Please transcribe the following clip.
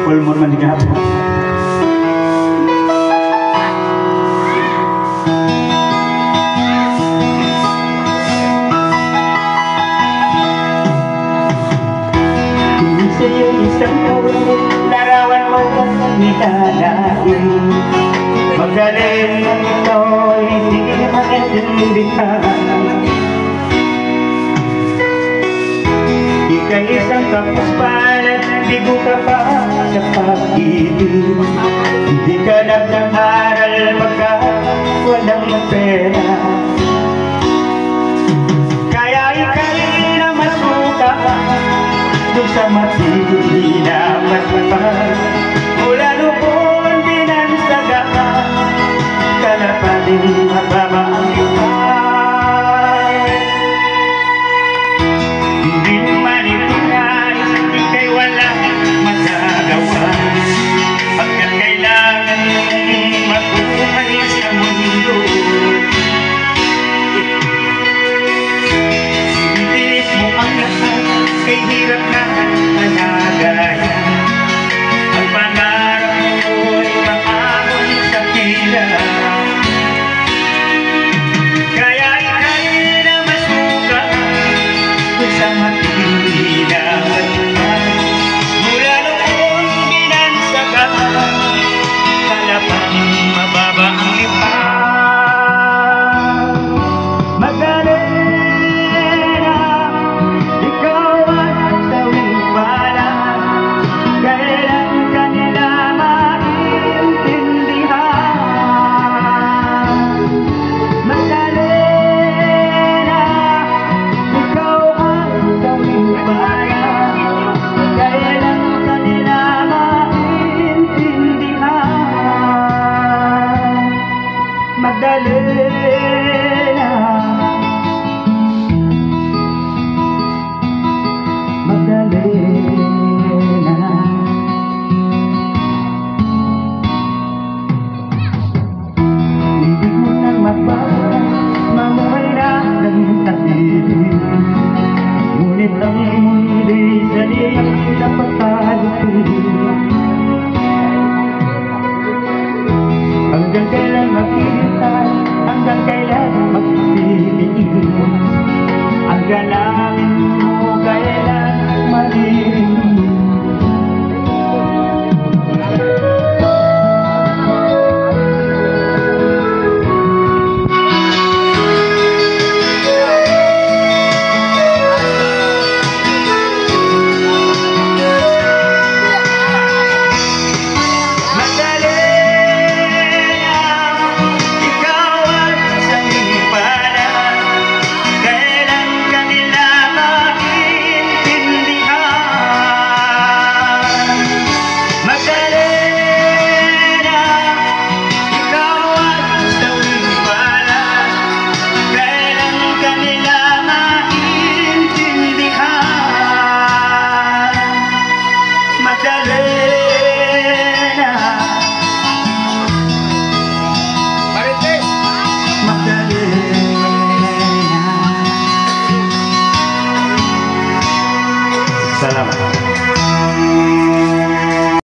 pulmon man di gihapon. Sa'yo isang tawag, larawan mo nilalain. Magaling ang ito'y hindi maintindihan. Ika'y isang kapuspan at bigo ka pa sa pag-ibig. Hindi ka nag-aaral pagka walang pera. Kaya ika'y namasuka doon sa matinamat pa. Mula noon binansaga kalapating mababa ang ipay. Hindi man itinais, ika'y walang magagawa. Pagkat kailangan matuhay sa mundo. Ibilis mo ang lahat, kay hirap na managaya. Ang pangarap mo'y maahon sa pila. Kaya ika'y namasuka kung sa matinamat pa. Mula noon binansaga kalapang mababa ang lipa. Magdalena, Magdalena, ibig mo nang magbago, mamuhay na ng tahimik. Ngunit ang mundi sa niyang dapat